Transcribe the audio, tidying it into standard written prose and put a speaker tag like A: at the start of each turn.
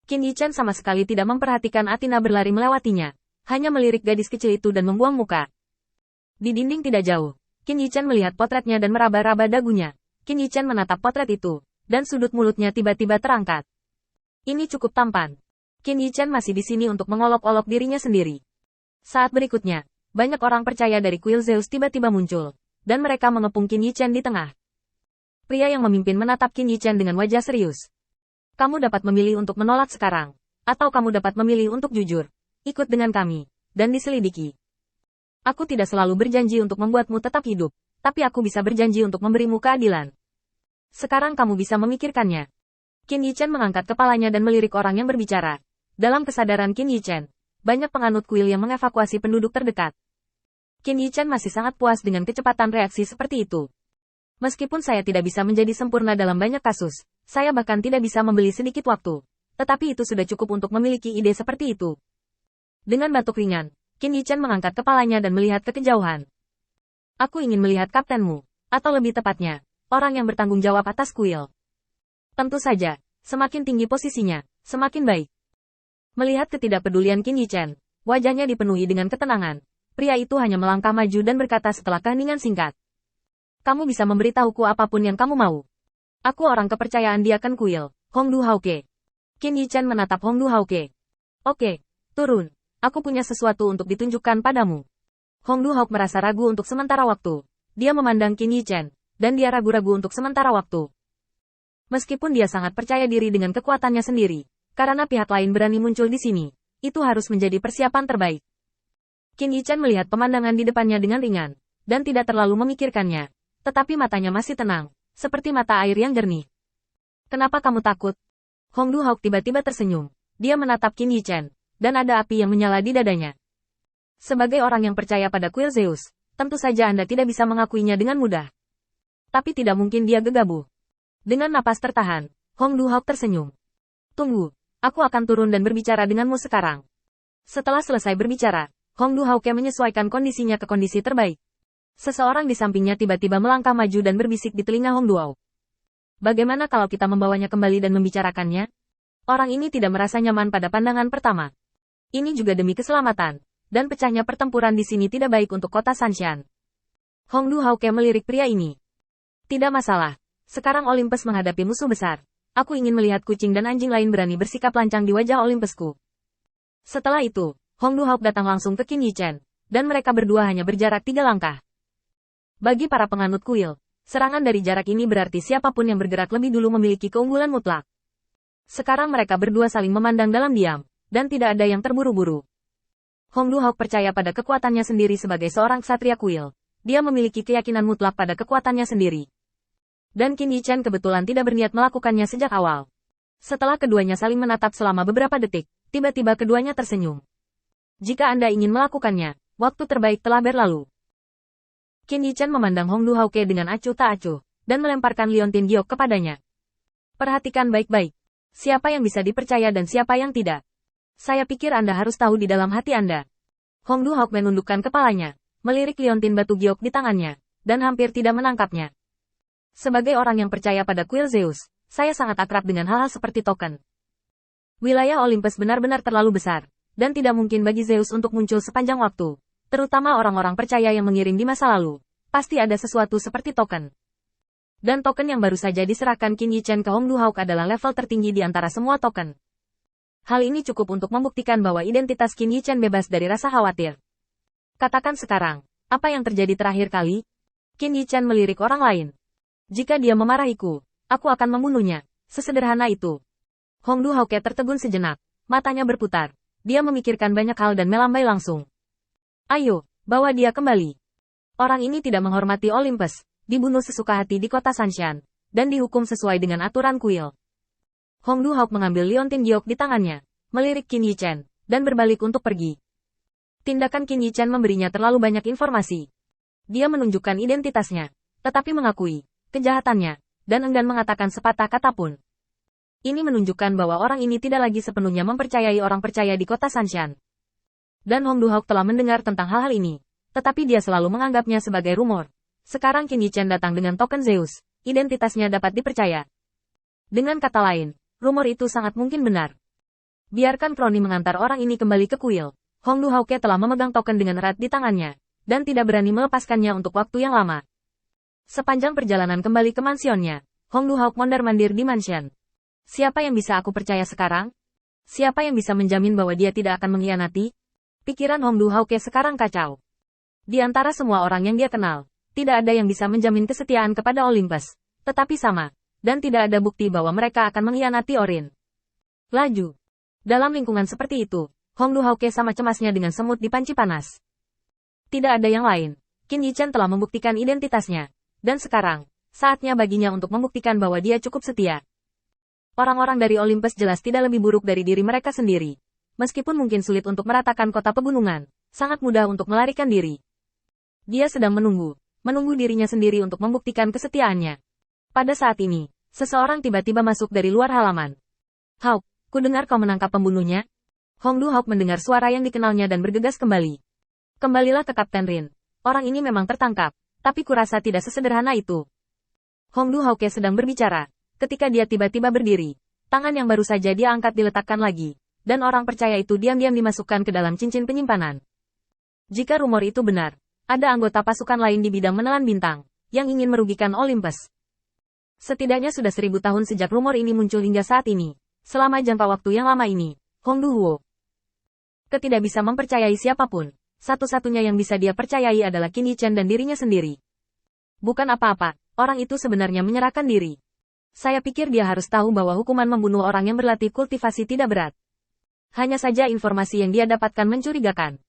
A: Qin Yichen sama sekali tidak memperhatikan Athena berlari melewatinya, hanya melirik gadis kecil itu dan membuang muka. Di dinding tidak jauh, Qin Yichen melihat potretnya dan meraba-raba dagunya. Qin Yichen menatap potret itu, dan sudut mulutnya tiba-tiba terangkat. Ini cukup tampan. Qin Yichen masih di sini untuk mengolok-olok dirinya sendiri. Saat berikutnya, banyak orang percaya dari kuil Zeus tiba-tiba muncul, dan mereka mengepung Qin Yichen di tengah. Pria yang memimpin menatap Qin Yichen dengan wajah serius. Kamu dapat memilih untuk menolak sekarang, atau kamu dapat memilih untuk jujur, ikut dengan kami, dan diselidiki. Aku tidak selalu berjanji untuk membuatmu tetap hidup, tapi aku bisa berjanji untuk memberimu keadilan. Sekarang kamu bisa memikirkannya. Qin Yichen mengangkat kepalanya dan melirik orang yang berbicara. Dalam kesadaran Qin Yichen, banyak penganut kuil yang mengevakuasi penduduk terdekat. Qin Yichen masih sangat puas dengan kecepatan reaksi seperti itu. Meskipun saya tidak bisa menjadi sempurna dalam banyak kasus, saya bahkan tidak bisa membeli sedikit waktu. Tetapi itu sudah cukup untuk memiliki ide seperti itu. Dengan batuk ringan, Qin Yichen mengangkat kepalanya dan melihat ke kejauhan. Aku ingin melihat kaptenmu, atau lebih tepatnya, orang yang bertanggung jawab atas kuil. Tentu saja, semakin tinggi posisinya, semakin baik. Melihat ketidakpedulian Qin Yichen, wajahnya dipenuhi dengan ketenangan. Pria itu hanya melangkah maju dan berkata setelah keheningan singkat. Kamu bisa memberitahuku apapun yang kamu mau. Aku orang kepercayaan Diaken Kuil, Hongdu Hauke. Qin Yichen menatap Hongdu Hauke. Oke, turun. Aku punya sesuatu untuk ditunjukkan padamu. Hongdu Hauk merasa ragu untuk sementara waktu. Dia memandang Qin Yichen, dan dia ragu-ragu untuk sementara waktu. Meskipun dia sangat percaya diri dengan kekuatannya sendiri, karena pihak lain berani muncul di sini, itu harus menjadi persiapan terbaik. Qin Yichen melihat pemandangan di depannya dengan ringan, dan tidak terlalu memikirkannya. Tetapi matanya masih tenang, seperti mata air yang jernih. Kenapa kamu takut? Hongdu Hauk tiba-tiba tersenyum. Dia menatap Qin Yichen, dan ada api yang menyala di dadanya. Sebagai orang yang percaya pada kuil Zeus, tentu saja Anda tidak bisa mengakuinya dengan mudah. Tapi tidak mungkin dia gegabah. Dengan napas tertahan, Hongdu Hauk tersenyum. Tunggu, aku akan turun dan berbicara denganmu sekarang. Setelah selesai berbicara, Hongdu Hauke menyesuaikan kondisinya ke kondisi terbaik. Seseorang di sampingnya tiba-tiba melangkah maju dan berbisik di telinga Hongdu Hauk. Bagaimana kalau kita membawanya kembali dan membicarakannya? Orang ini tidak merasa nyaman pada pandangan pertama. Ini juga demi keselamatan, dan pecahnya pertempuran di sini tidak baik untuk kota Sanshan. Hongdu Hauke melirik pria ini. Tidak masalah, sekarang Olympus menghadapi musuh besar. Aku ingin melihat kucing dan anjing lain berani bersikap lancang di wajah Olympusku. Setelah itu, Hongdu Hauk datang langsung ke Qin Yichen, dan mereka berdua hanya berjarak 3 langkah. Bagi para penganut kuil, serangan dari jarak ini berarti siapapun yang bergerak lebih dulu memiliki keunggulan mutlak. Sekarang mereka berdua saling memandang dalam diam, dan tidak ada yang terburu-buru. Hongdu Hauk percaya pada kekuatannya sendiri sebagai seorang ksatria kuil. Dia memiliki keyakinan mutlak pada kekuatannya sendiri. Dan Qin Yichen kebetulan tidak berniat melakukannya sejak awal. Setelah keduanya saling menatap selama beberapa detik, tiba-tiba keduanya tersenyum. Jika Anda ingin melakukannya, waktu terbaik telah berlalu. Qin Yichen memandang Hongdu Hauke dengan acuh tak acuh, dan melemparkan liontin giok kepadanya. Perhatikan baik-baik. Siapa yang bisa dipercaya dan siapa yang tidak. Saya pikir Anda harus tahu di dalam hati Anda. Hongdu Hauk menundukkan kepalanya, melirik liontin batu giok di tangannya, dan hampir tidak menangkapnya. Sebagai orang yang percaya pada kuil Zeus, saya sangat akrab dengan hal-hal seperti token. Wilayah Olympus benar-benar terlalu besar, dan tidak mungkin bagi Zeus untuk muncul sepanjang waktu. Terutama orang-orang percaya yang mengiring di masa lalu. Pasti ada sesuatu seperti token. Dan token yang baru saja diserahkan Qin Yichen ke Hongdu Hauk adalah level tertinggi di antara semua token. Hal ini cukup untuk membuktikan bahwa identitas Qin Yichen bebas dari rasa khawatir. Katakan sekarang, apa yang terjadi terakhir kali? Qin Yichen melirik orang lain. Jika dia memarahiku, aku akan membunuhnya. Sesederhana itu. Hongdu Hauke tertegun sejenak. Matanya berputar. Dia memikirkan banyak hal dan melambai langsung. Ayo, bawa dia kembali. Orang ini tidak menghormati Olympus, dibunuh sesuka hati di kota Sanshan, dan dihukum sesuai dengan aturan kuil. Hongdu Hauk mengambil liontin giok di tangannya, melirik Qin Yichen, dan berbalik untuk pergi. Tindakan Qin Yichen memberinya terlalu banyak informasi. Dia menunjukkan identitasnya, tetapi mengakui kejahatannya, dan enggan mengatakan sepatah kata pun. Ini menunjukkan bahwa orang ini tidak lagi sepenuhnya mempercayai orang percaya di kota Sanshan. Dan Hongdu Hauk telah mendengar tentang hal-hal ini, tetapi dia selalu menganggapnya sebagai rumor. Sekarang Qin Yichen datang dengan token Zeus, identitasnya dapat dipercaya. Dengan kata lain, rumor itu sangat mungkin benar. Biarkan Crony mengantar orang ini kembali ke kuil. Hong Du Hauke telah memegang token dengan erat di tangannya, dan tidak berani melepaskannya untuk waktu yang lama. Sepanjang perjalanan kembali ke mansionnya, Hong Du Hauk mondar-mandir di mansion. Siapa yang bisa aku percaya sekarang? Siapa yang bisa menjamin bahwa dia tidak akan mengkhianati? Pikiran Hong Du Hauke sekarang kacau. Di antara semua orang yang dia kenal, tidak ada yang bisa menjamin kesetiaan kepada Olympus. Tetapi sama, dan tidak ada bukti bahwa mereka akan mengkhianati Orin. Laju. Dalam lingkungan seperti itu, Hong Du Hauke sama cemasnya dengan semut di panci panas. Tidak ada yang lain. Qin Yichen telah membuktikan identitasnya. Dan sekarang, saatnya baginya untuk membuktikan bahwa dia cukup setia. Orang-orang dari Olympus jelas tidak lebih buruk dari diri mereka sendiri. Meskipun mungkin sulit untuk meratakan kota pegunungan, sangat mudah untuk melarikan diri. Dia sedang menunggu dirinya sendiri untuk membuktikan kesetiaannya. Pada saat ini, seseorang tiba-tiba masuk dari luar halaman. Hauk, kudengar kau menangkap pembunuhnya? Hong Du Hauk mendengar suara yang dikenalnya dan bergegas kembali. Kembalilah ke Kapten Rin. Orang ini memang tertangkap, tapi kurasa tidak sesederhana itu. Hong Du Hauke sedang berbicara, ketika dia tiba-tiba berdiri. Tangan yang baru saja dia angkat diletakkan lagi, dan orang percaya itu diam-diam dimasukkan ke dalam cincin penyimpanan. Jika rumor itu benar, ada anggota pasukan lain di bidang menelan bintang, yang ingin merugikan Olympus. Setidaknya sudah 1000 tahun sejak rumor ini muncul hingga saat ini. Selama jangka waktu yang lama ini, Hong Du Huo tidak bisa mempercayai siapapun. Satu-satunya yang bisa dia percayai adalah Qin Yichen dan dirinya sendiri. Bukan apa-apa, orang itu sebenarnya menyerahkan diri. Saya pikir dia harus tahu bahwa hukuman membunuh orang yang berlatih kultivasi tidak berat. Hanya saja informasi yang dia dapatkan mencurigakan.